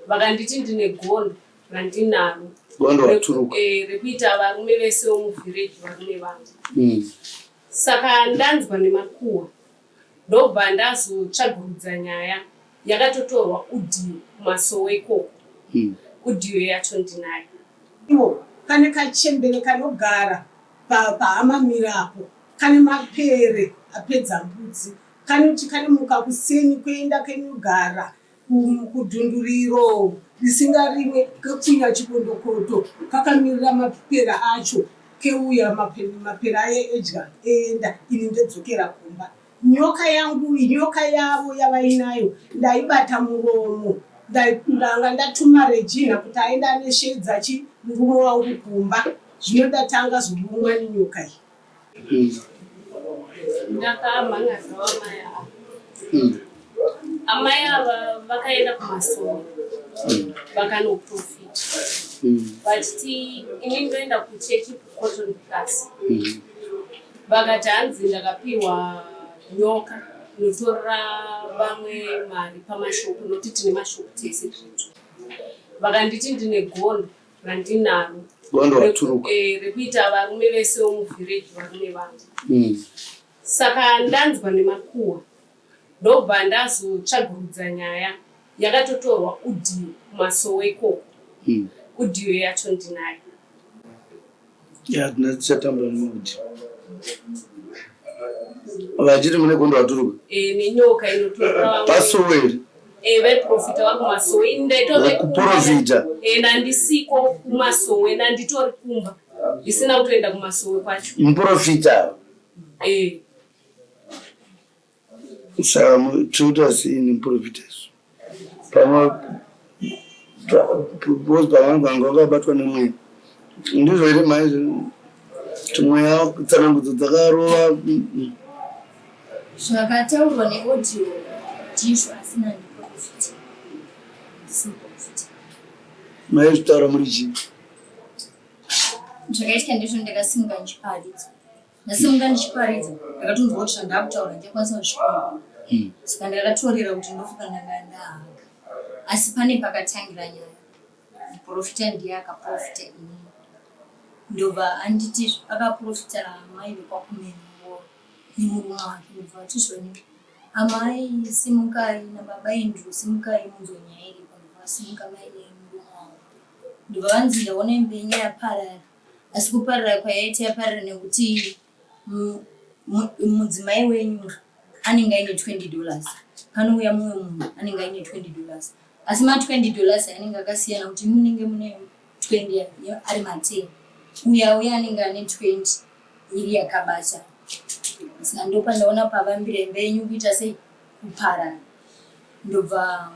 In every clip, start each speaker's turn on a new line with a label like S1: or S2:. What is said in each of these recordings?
S1: vakanditi ndine gondo randinaro
S2: gondo raturuka
S1: rekuita varume vese vomuvhireji varume vangu. Saka ndanzwa nemakuhwa ndobva ndazotsvagurudza nyaya yakatotorwa udhiyo kumasowe ikoko. Udhiyo yacho ndinayo.
S3: Iwo kane kachembere kanogara pahama mirapo kane mapere apedza mbudzi kane muka kusenyi kuenda kenogara kudhunduriro risingarimwe kepfinya chikondokoto kakamirira mapera acho keuya mapera aye edya enda ini ndedzokera kumba. Nyoka yangu nyoka yavo yavainayo ndaibata muromo ndanga ndatuma Regina kuti aenda aneshedza murume wangu kumba. Zvino ndatanga zvorumwa nenyoka iyi.
S1: Ndakamhangadza vamai ava. Amai ava vakaenda kumasowe vakanoprofita vachiti ini ndoenda kuchechi Cotton Plus. Vakati hanzi ndakapiwa nyoka inotorera vamwe mari pamashopu noti tine mashopu tese tutu. Vakanditi ndine gondo randinaro
S2: gondo raturuka
S1: rekuita varume vese vomuvhireji varume vangu. Saka ndanzwa nemakuhwa ndobva ndazotsvagurudza nyaya yakatotorwa udhiyo kumasowe ikoko. Udhiyo yacho ndinayo.
S2: Tinachatamba nemudhi vachiti mune gondo raturuka
S1: nenyoka inotorera
S2: pasoweri
S1: vaiprofita vakumasowe
S2: kuprofita
S1: nandisiko kumasowe nanditori kumba ndisina kutoenda kumasowe kwacho
S2: muprofita saka tiriuta seini muprofitas pamwe pavanhu vakabatwa nemweya ndizvo here mai timweya tsanangudzo dzakarova
S4: zvakataurwa neaudio ndizvo asina ndiprofita ndisiprofita.
S2: mai zvitaura muri chii
S4: zvakaitika ndizvo ndakasimuka ndichiparidza ndasimuka ndichiparidza ndakatonzwa kuti zvandakutaura ndakwanisa kuzvikona saka ndakatorera kuti ndofuka ndanga ndahaka asi pane pakatangira nyaya muprofita ndiye akaprofita ini ndobva anditi akaprofita mai vekwakumenwo nemurume wake ndobva atizvoni amai simukai nababa endru simukai munzwe nyaya iripo ndobva asimuka mai nemurume wavo ndobva vanzi ndaona mbenya yaparara asi kuparara kwayaita yaparara nekuti mudzimai wenyu anenge aine $20 panouya mumwe munhu anenge aine $20 asi ma$20 anenge akasiyana kuti munenge mune 20 ari ma10 uya anenge ane 20 iri yakabata. Saka ndopa ndaona pavambire mbenyu kuita sei kuparara ndobva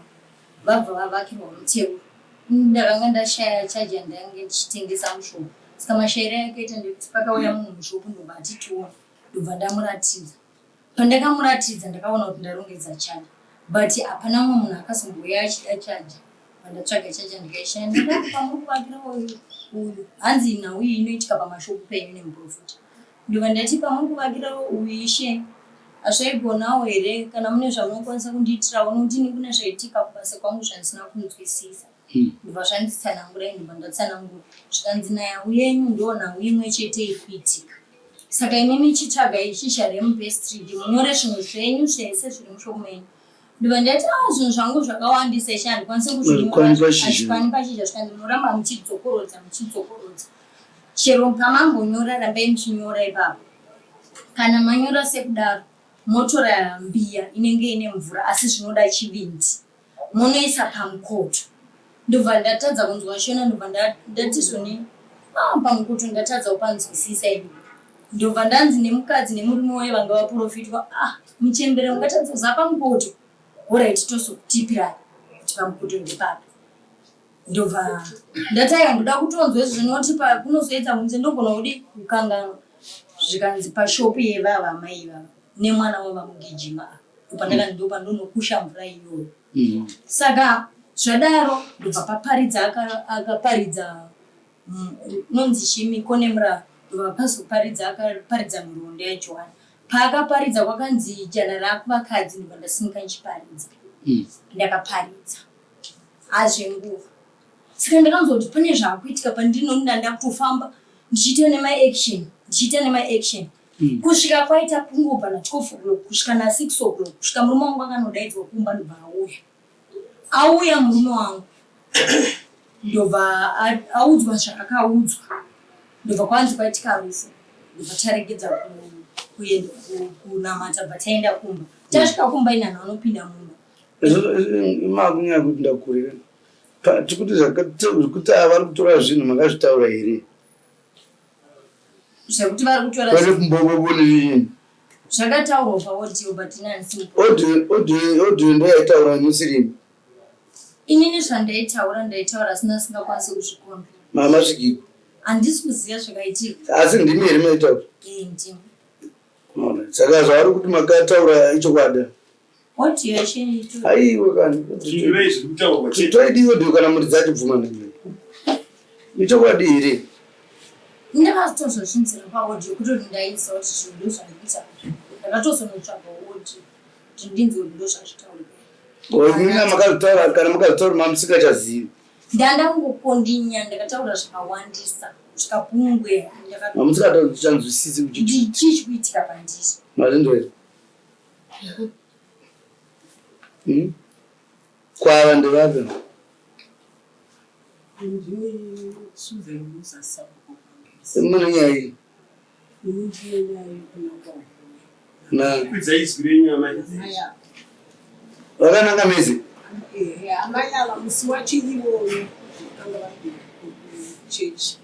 S4: vabva vavakirwa mutemo. Ndakanga ndashaya chaja ndange ndichitengesa mushopu saka mashairi akaita ndekuti pakauya munhu mushopu ndobva atitiona ndobva ndamuratidza. Pandakamuratidza ndakaona kuti ndarongedza chaja but hapana mumwe munhu akazomboya achida chaja. Pandatsvaga chaja ndikaishaya ndakapamukuvakira uyu hanzi nhau iyi inoitika pamashopu penyu nemuprofita ndobva ndati pamukuvakira uyu ishe hazvaigonawo here kana mune zvamunokwanisa kundiitirawo nokuti ini kune zvaitika kubasa kwangu zvandisina kunzwisisa. Ndobva zvanditsanangurai ndobva ndatsanangura zvikanzi nhau yenyu ndo nhau imwe chete ikuitika saka inini chitsvaga ishisha remubestrid munyore zvinhu zvenyu zvese zviri mushopu menyu. Ndobva ndati zvinhu zvangu zvakawandisa ishe handikwanise kuzvinyora hazvikwani pashizha zvikanzi munoramba muchidzokorodza chero pamambonyora rambai muchinyora ipapo kana manyora sekudaro motora mbiya inenge ine mvura asi zvinoda chivindi munoisa pamukoto. Ndobva ndatadza kunzwa shona ndobva ndati zvoni pamukoto ndatadza kupanzwisisa ivi ndobva ndanzi nemukadzi nemurume waye vanga vaprofitwa muchembere mungatadza kuzapa mukoto orit tosokutipira kuti pamukoto ndepapo. Ndobva ndataya ndoda kutonzwa zvinoti kunozoedza munze ndogona kudi kukanganwa zvikanzi pashopu yevava amai vava nemwana wavamugijima ndopa ndonokusha mvura iyoyo. Saka zvadaro ndobva paparidza akaparidza nonzi chimiko nemura ndobva pazoparidza akaparidza muronde yaJohani paakaparidza kwakanzi jana rakuvakadzi ndobva ndasimuka ndichiparidza ndakaparidza azvenguva. Saka ndakanzoti pane zvakuitika pandinonda ndakutofamba ndichiita nema-action kusvika kwaita pungobva na 12 o'clock kusvika na 6 o'clock kusvika murume wangu akanodaidzwa kumba ndobva auya murume wangu ndobva audzwa zvakakaudzwa ndobva kwanzi kwaitika rufu ndobva taregedza kuenda kunamata bva taenda kumba tasvika kumba ina vanhu vanopinda mumba
S2: makunyaya kuti ndakurira tikuti zvekuti vari kutora zvinhu makazvitaura here
S4: zvekuti vari kutora
S2: vari kumbobobonii
S4: zvakataurwa paaudio but inani
S2: audio ndoyaitaura musirimi
S4: inini zvandaitaura sina singakwanisi kuzvikona
S2: mama svikiko
S4: handisi kuziva zvakaitika
S2: asi ndimi here maitaura
S4: ndimi
S2: saka zvavari kuti makataura ichokwada
S4: audio yachiniito
S2: aiwe kani toidiwo dio kana muri dzachibvuma nai ichokwadi here
S4: ndakazotozvosvinzira paaudio kutoti ndaisa kuti zvinhu ndo zvandikuita ndakatozonotsvaga audio kuti ndinzi kuti ndo zvazvitaurika
S2: mina makazvitaura kana makazvitaura mamusikachazivi
S4: ndandangokondinya ndakataura zvakawandisa zvikapungwe
S2: mamusikachanzwisisi
S4: ndichichikuitika pandiri
S2: mazindore kwava ndevave mune nyai vakananga mezi
S3: amai ava musi wachiivoyo vakanga vari kuchechi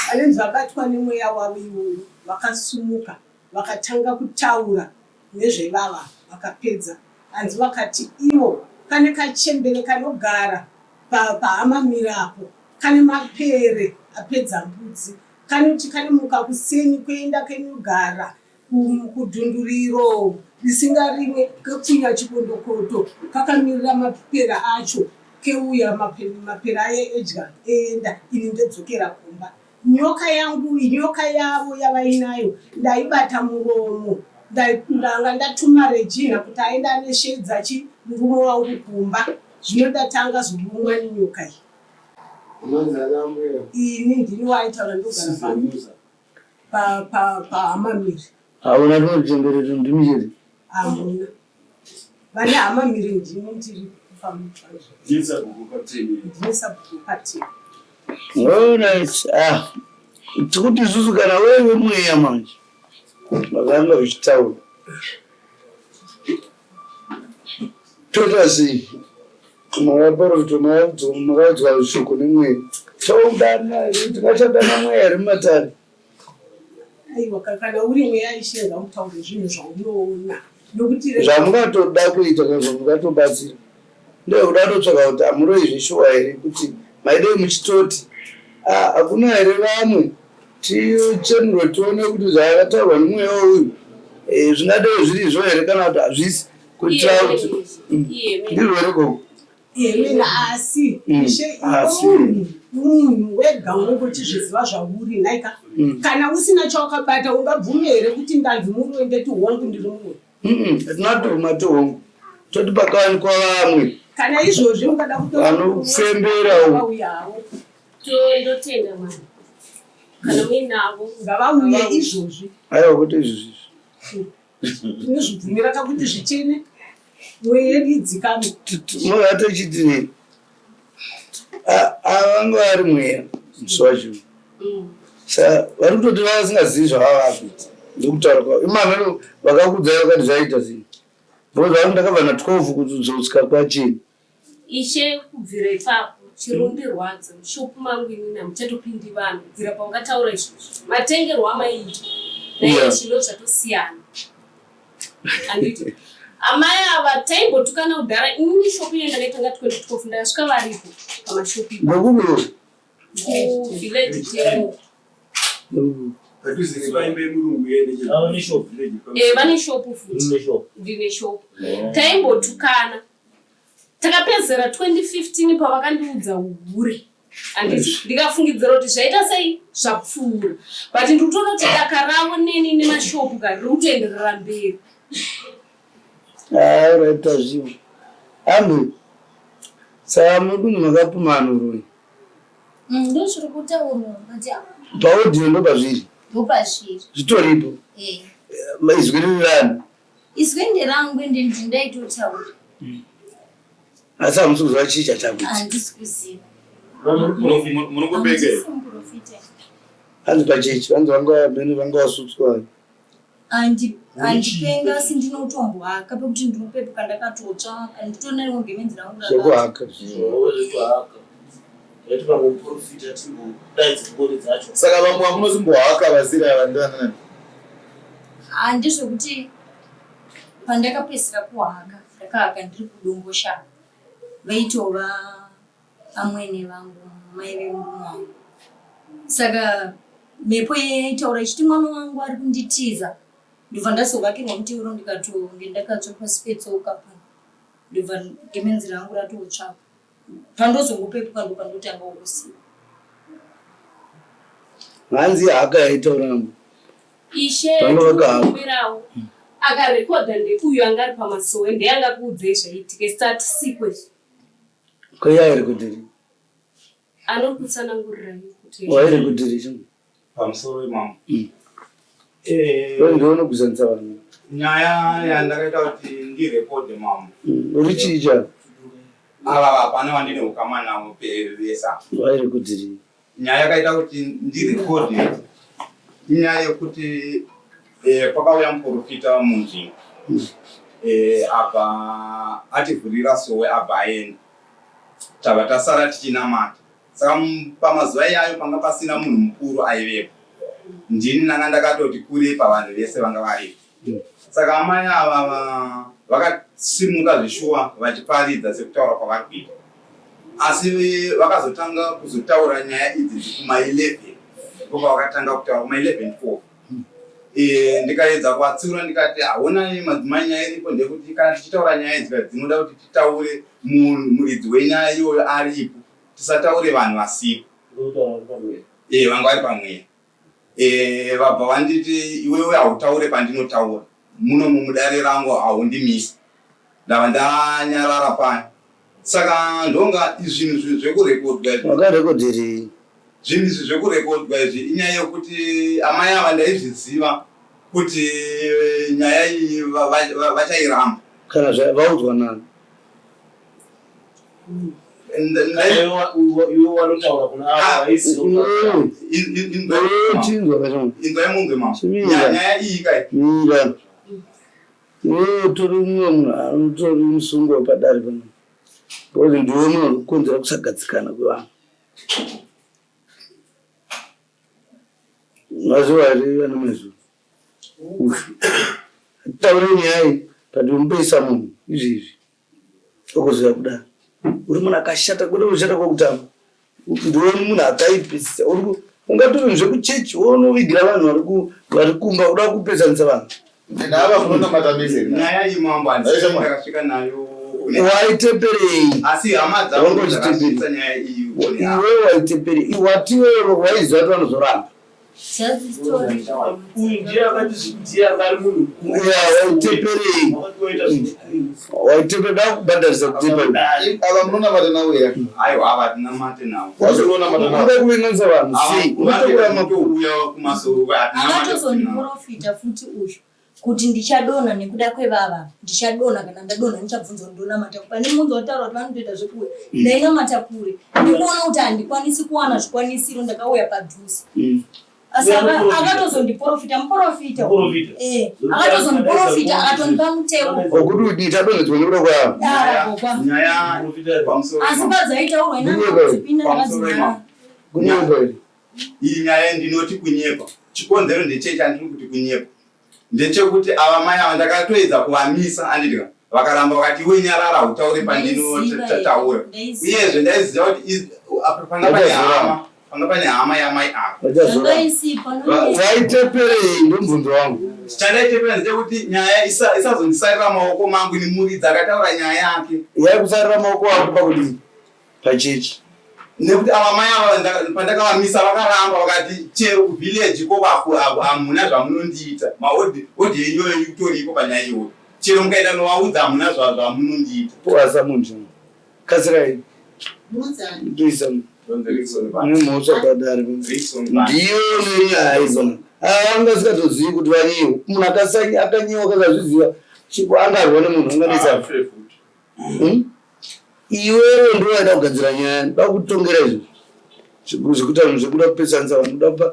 S3: vanenzi vabatwa nemweya wavo ivoyo vakasumuka vakatanga kutaura nezvevava vakapedza hanzi vakati ivo kane kachembere kanogara paamamirapo kane mapere apedza mbudzi kanoti kanemuka kusenyi kuenda kenyugara kudhunduriro risingarimwe kepfunya chikondokoto kakamirira mapera acho keuya mapera aedya enda ini ndedzokera kumba nyoka yangu nyoka yavo yavainayo ndaibata muromo ndanga ndatuma Regina kuti aenda neshedza murume wangu kumba zvino ndatanga zvorumwa nenyoka iyi ini ndini waitaura ndogara pahamamiri
S2: hauna tinochemberero ndimi chete
S3: hamuna vane hamamiri ndini ndiri ndinesabhuku pateni
S2: tikuti isusu kana wewe mweya manje vakanga vichitaura toita sei makaudzwa shoko nemweya chaudana tingachadana mweya ri mumatare
S3: aiwa kana uri mweya ishenga mutaure zvinhu zvaunoona nokuti
S2: zvamungatoda kuita kana zvamungatobatsira ndeuda totsvaka kuti hamuroi zvishuwa here kuti maidei muchitoti hakuna here vamwe tichenurwe tione kuti zvakataurwa nemweya uyu zvingadei zviri izvo here kana kuti hazvisi kuitira kuti ndirwo here koko
S3: mina asi munhu wega unongochizviziva zvauri naika kana usina chawakabata ungabvume here kuti ndanzi muruwe ndeti hongu ndiri muruwe
S2: hatinatoma tihongu toti pakawanikwa vamwe
S3: kana izvozvi ungada
S2: kutoanofemberawo
S1: ndotenda mwana kana muinavo
S3: ngavauye izvozvi
S2: aiwa kuti izvozvi
S3: tinozvibvumira kakuti zvichene weyedzikamwe
S2: movatechiti avanga vari mweya mswacho sa vari kutoti vasingazivi zvavavakuita ndokutaura kwavo imanhano vakakudzai vakati zvaita zvinhu bcause vangu ndakabva na 12 kuti uzotsika kwachini
S1: ishe kubvira ipapo chirundirwadza mushopu mangu inina muchatopindi vanhu kubvira paungataura izvozvo matengerwo amaiita naye chino zvatosiyana anditi amai ava taimbotukana kudhara inini shopu iyo ndakaitanga 2012 ndakasvika varipo pamashopu
S2: ndokubiro
S1: kuvillage table vane shopu futi ndine shopu taimbotukana takapedzera 2015 pavakandiudza uhure handiti ndikafungidzira kuti zvaita sei zvapfuura but ndikutoona kuti daka ravo neni nemashopu kari riri kutoenderera mberi
S2: raita zvivo amwe Saka mudunhu makapumana uroi.
S4: Ndochiri kutaura kuti
S2: Paudhiyo ndo pazviri.
S4: ndopazviri.
S2: Zvitoripo. Izwi ririrani.
S4: Izwi nderangu ende ndindaitotaura.
S2: Asi hamusi kuzwa chii chachakuita.
S4: Handisi kuziva.
S5: Munongopenge.
S2: Hanzi pachechi vanzi vanga vasutswa.
S4: Handipenga asi ndinotombohaka pekuti ndinopepuka ndakatotsva nditona rimwe gemenzi rangu
S2: Zvekuhaka.
S5: Saka vamwe vamunozimbohaka vasira vandanani.
S4: Handizvokuti pandakapedzisira kuhaka ndakahaka ndiri kudomboshaka vaitova amwene vangu mai vemumwangu. Saka mhepo yaitaura ichiti mwana wangu ari kunditiza ndobva ndazovakirwa muteuro ndikatonge ndakatsva pasi petsoka pano ndobva gemenzi rangu ratotsvaka pandozongopepuka ndopandotanga ukusiva.
S2: Hanzi haka yaitauramo.
S1: Ishe tukumirawo akarekodha ndeuyo anga ari pamasowe ndeyanga kuudzei zvaitika start sequence.
S2: Kwaiyarekhodheri.
S1: Anori kutsanangurirai kuti
S2: Wairekhodheri chii?
S5: Pamusoro mama.
S2: Ndione kuzanisa vanhu.
S5: Nyaya yandakaita kuti ndirekode mama.
S2: Uri chii chako?
S5: Ava pane vandine ukama navo vesa.
S2: Wairekhodheri.
S5: Nyaya yakaita kuti ndirekode inyaya yekuti kwakauya muprofita munzvimbo. Abva ativhurira sowe abva aenda. Tava tasara tichinamata. Saka pamazuva iyayo panga pasina munhu mukuru aivepo. Ndini nanga ndakatoti kurei pavanhu vese vanga varipo. Saka amai ava vakasimuka zvishuwa vachiparidza sekutaura kwavari kuita. Asi vakazotanga kuzotaura nyaya idzi kuma11 ndipo vakatanga kutaura kuma11:04. Ndikaedza kuvatsiura ndikati haonai madzimai nyaya iripo ndekuti kana tichitaura nyaya idzi dzinoda kuti titaure muridzi wenyaya iyoyo aripo, tisataure vanhu vasipo. Vanga vari pamweya. Vabva vanditi iwewe hautaure pandinotaura, muno mumudare rangu haundimisi. Ndava ndanyarara paya. Saka ndonga izvinhu zvekurekodwa izvi.
S2: Wakarekodheri.
S5: Zvinhu izvi zvekurekodwa izvi inyaya yekuti amai ava ndaizviziva kuti nyaya iyi vachairamba.
S2: Kana vaudzwa nani?
S6: Iwe wanotaura kuna ava vaisi.
S5: Inzwai mumwe mama. Nyaya iyi kai.
S2: Mira. Tori mumwe munhu anotori musungo wepadare pano. Because ndiwe munhu anokonzera kusagadzikana kwevanhu. Mazuva here vana mazvo. Taure nyaya padivi mupeisa munhu izvizvi. Okozoya kudaro. Uri munhu akashata kuda kushata kwakutamba. Ndiwe munhu akaipisisa. Ungatori zvekuchechi wonovigira vanhu vari kumba uda kupezanisa vanhu.
S5: Ndava munonamata mese. Nyaya iyi mambo ndakasvika nayo.
S2: Waiteperei?
S5: Asi hama dzangu dzakasvitsa nyaya iyi.
S2: Iwe waiteperei? Watiwe waiziva kuti vanozoramba. Waiteperei? Waiteperei dakubhadharisa kuteperei.
S5: Ava munonamata nawo here? Aiwa ava tinamate nawo.
S2: Unoda kuvenganisa vanhu sei?
S5: Unotaura makuuya kumasoro
S4: akatozondiprofita futi uyu kuti ndichadonha nekuda kwevava ndichadonha kana ndadonha ndichabvunzwa ndonamata pane munhu wataura kuti vanotoita zvekuwe ndainamata kure ndikuona kuti handikwanisi kuwana zvikwanisiro ndakauya padhuze. Asi akatozondiprofita muprofita akatozondiprofita akatondipa mutemo
S2: okuti udita donhedzwa nekuda kwavo.
S5: nyaya pamusoro
S4: asi padzaitaurwa inazipinda ndakadzina
S2: Kunyepa here.
S5: iyi nyaya ndinoti kunyepa. Chikonzero ndechechi andiri kuti kunyepa ndechekuti ava mai ava ndakatoedza kuvamisa andidika vakaramba vakati iwe nyarara utaure pandinotaura. Uyezve ndaiziva kuti panga pane hama yamai ava.
S2: Waiteperei ndomubvunzo wangu.
S5: Chandaitepera ndechekuti nyaya isazondisarira maoko mangu nimuridzi akataura nyaya yake.
S2: Yaikusarira maoko ako pakudii? Pachechi.
S5: Nekuti ava mai ava pandakavamisa vakaramba vakati chero kuvhileji ko hamuna zvamunondiita. Maodhi yenyoyo itoripo panyaya iyoyo. Chero mukaenda novaudza hamuna zvamunondiita.
S2: Poasa muntu. Kasirai. Ndisa nemhosva padare ndiyo nenyaya izona anga sikatozivi kuti vanyiwa munhu akanyiwa akasazviziva angarwa nemunhu anganisa iwewe ndo waida kugadzira nyaya da kutongera izvo zvekuti vanhu zvekuda kupesanisa vanhu kuda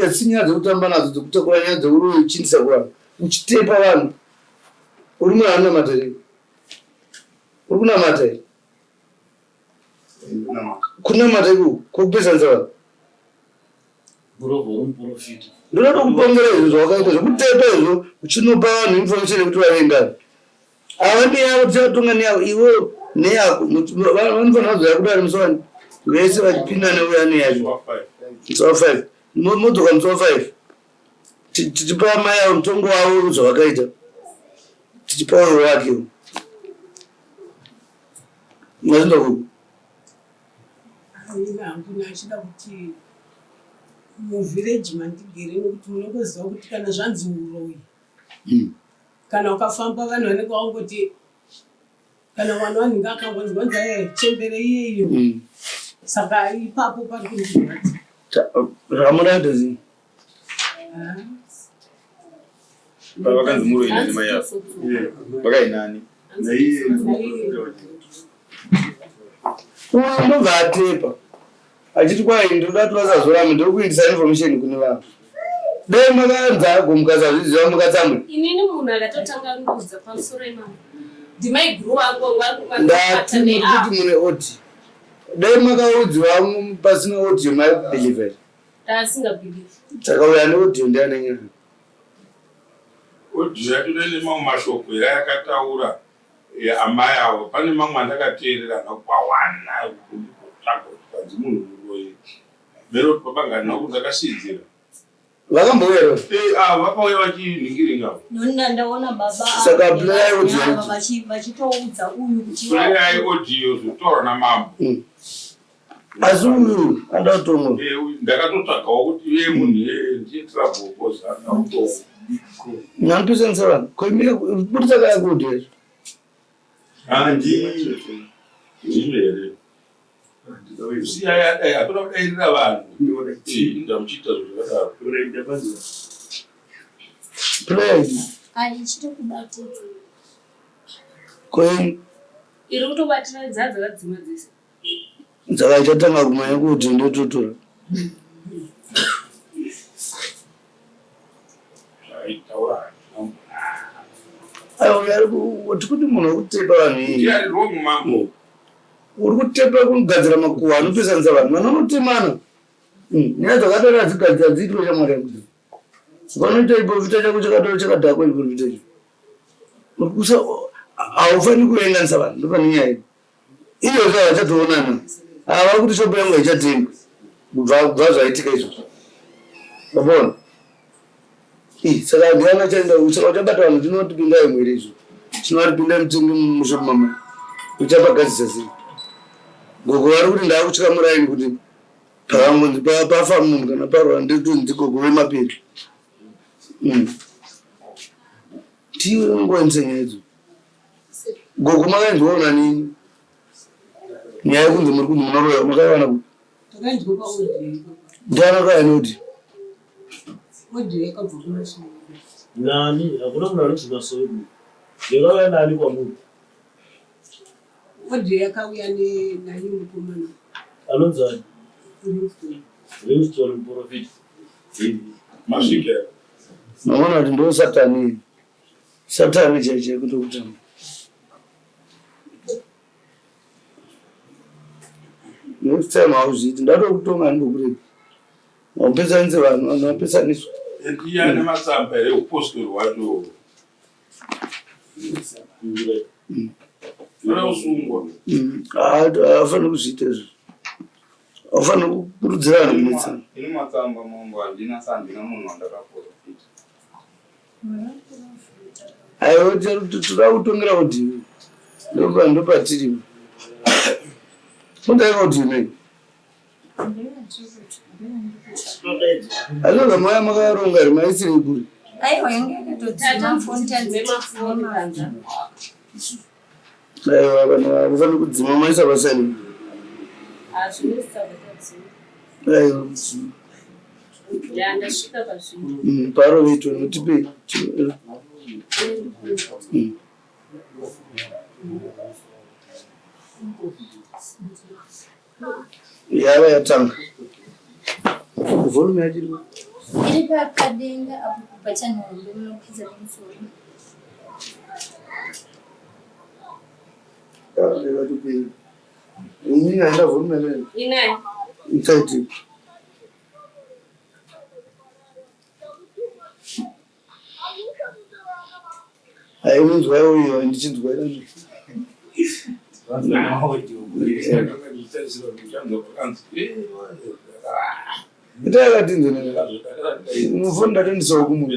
S2: asi nyaya dzekutamba nadzo dzekutakura nyaya dzeuri uchindisa kuvanhu uchitepa vanhu uri munhu anonamata here uri kunamata here kunamata iko kwokupesanisa vanhu ndoda kukupongera izvo zvawakaita zvekutepa izvo uchinopa vanhu information yekuti vaengana ava neyavo tichatonga neyavo iwo neyako vanofanira kuzoya kudari musowani vese vachipinda neuya neyacho musawa 5 modzoka musawa 5 tichipa mai avo mutongo wavo zvawakaita tichipa uyo wake mazvinda kuku
S3: achida kuti muvhireji mandigere nekuti munongoziva kuti kana zvanzi uroyi kana ukafamba vanhu vanenge vangoti kana mwana wanhinge akangonzwanza chembere iyeyo saka ipapo pari kundiradza
S2: ramuraita zii
S5: vakanzi muroyi nazimai yavo vakainani
S2: unobva atepa achiti kwai ndoda tovasazorama ndiri kuindisa information kune vanhu dai makanza ago mukasazviziva mukatsamwe
S1: inini munhu akatotanga ndudza pamusoro imamo ndimaiguru wangu
S2: ndati kuti mune oti dai makaudziwa pasina audio maibelieve
S1: ndaasingabelieve
S2: takauya neaudio ndiananyaya
S7: audio yacho nemamwe mashoko era yakataura amai avo pane mamwe andakateerera nakwawana kutsvaga kuti panzi munhu muroyi mero papangana kuti akasidzira
S2: vakambouya
S7: vakauya vachinhingiringavo
S4: ndaona baba
S2: saka play audio
S4: vachitoudza uyu kuti
S7: play audio zvitaura namambo
S2: asi uyu anda kutongo
S7: ndakatotsvagawo kuti iye munhu ndiitira bokoza
S2: nampisanisa vanhu koimira budisa kaya kuudhezvo
S7: ndimere siyayadai hapana kudairira vanhu ndamuchiita zvakadaro
S2: play
S4: ichitokubatidza
S2: koini
S1: iri kutobatira dzadzakadzima dzese
S2: saka ichatanga kumanya kuti ndototora tikuti munhu wekutepa vanhu iyi uri kutepa kugadzira makuhwa anopesanisa vanhu vanhu vanotemana nyaya dzakadaro hadzigadzira dziitiro chamwari yakuti vanoita iprofita chako chakatoro chakadhakwa iprofita cho haufaniri kuenganisa vanhu ndopane nyaya ii iyozvo havachatoonana hava kuti shopo yangu haichatenga kubva zvaitika izvozvo vapona saka ndiana chaenda saka uchabata vanhu tinotipinda imwere izvo chinovatipinda mutengi mushopo mama uchapagadzisa sei gogo vari kuti ndaakutya muraini kuti pavangonzi pafa munhu kana parwara ndetonzi gogo vemapiri tiwe ngoenise nyaya idzo gogo makainzwaona nini nyaya yekunzi muri kunzi munoroya makaiwana kuti ndiana kaya noti
S6: nani hakuna munhu anonzima soedu yakauya nani kwamunhu
S3: audio yakauya nani mukomana
S6: anonzani Livingstone muprofita
S7: masvikera
S2: naona kuti ndo satani chaichai kutokutamba next time hauzviiti ndatokutonga handikokurei maupesanise vanhu vanhu vapesaniswa
S7: ndiya nematsamba here upostori wacho oda kusungwa
S2: haafaniri kuzviita izvo haufaniri kukurudzira vanhu kunetsana
S5: ini matsamba mongo handina sandina munhu wandakaprofita
S2: aiwa toda kutongera kuti ndopatiri undaika kuti nei azvoga maya makaronga ri maisiri kuri
S4: aiwa yange yakatodzima foni
S2: aiwa vanhu vafaniri kudzima maisa pasani aiwa
S1: ndasvika pazvinhu
S2: paro veitwa notipe yava yatanga volume yachiri
S4: iri pakadenga apo kubva chanhombe munokwidza nemusoro
S2: yakatopera inini haina volume yamene
S1: inayo
S2: insaiti hainonzwayo iyo handichinzwa ita yakatindonera unofona ndatendisawo kumwe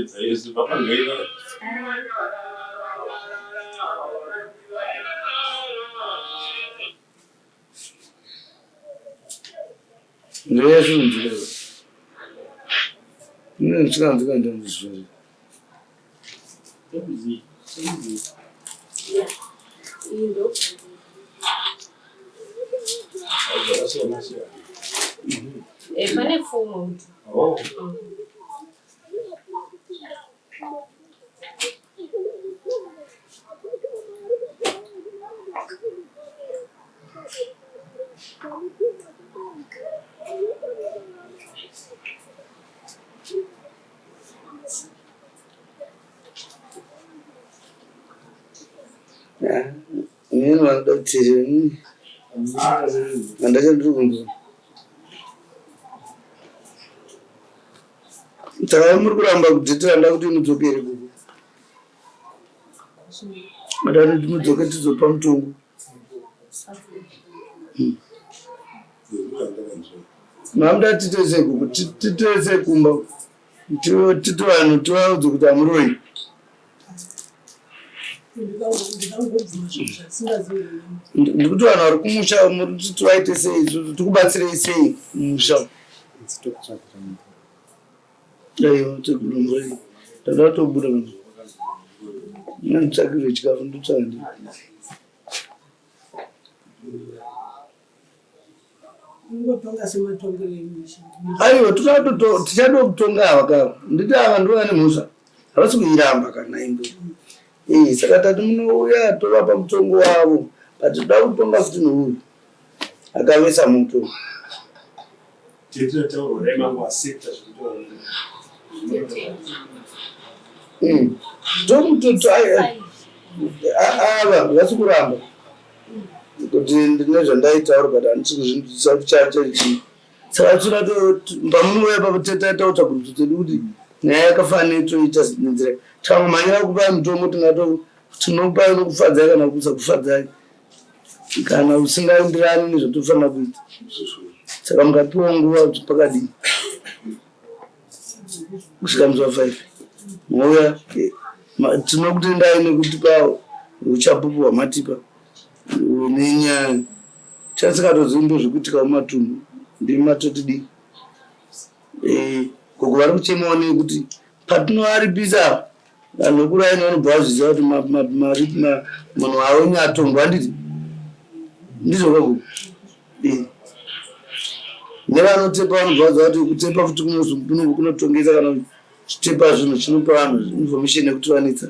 S2: ndoyazvinonzwira inenzikanzika ndandizviri
S1: pane pfumo mtu
S2: inini vanoda kutere handachandiri kunzwa saka muri kuramba kudhitira nda kuti mudzokere kuku adatoti mudzoke tizopa mutongo mamuda titese kuku titese kumba titi vanhu tivaudze kuti hamuroi ndikuti vanhu vari kumusha muriti vaite sei isusu tikubatsirei sei mumusha aiwa tekulombai ndada tobuda kana nanditsvakirwe chikafu ndotsvandi aiwa tichatokutonga ava kava nditi ava ndo vane mhosva havasi kuiramba kana imbo saka tati munouya tovapa mutongo wavo patitoda kutonga futi nouyu akavesa mutongo tomutoto ava vasi kuramba kuti ndine zvandaitaura but handisi kuzvinzisa kuchachechi saka tsoda pamunouya papotetaita kuti tedu kuti nyaya yakafanira toita nenzira tikamumhanyira kupai mutombo tinokupai nokufadzai kana kusakufadzai kana usingaenderani nezvatofanira kuita saka mukapiwa nguva pakadii kusvika musi wa5 mouya tinokutendai nekutipa uchapupu hwamatipa nenyaya chasikatozii ndo zvekuitika mumatunhu ndimi matotidii gogo vari kuchemawo nekuti patinovaripisa vanhu vekuraini vanobva vazviziva kuti munhu awenyu atongwa handiti ndizvo gogo nevanotepa vanobva vaziva kuti kutepa futi kunotongesa kana chitepa zvinhu chinopa vanhu information yekuti vanetsa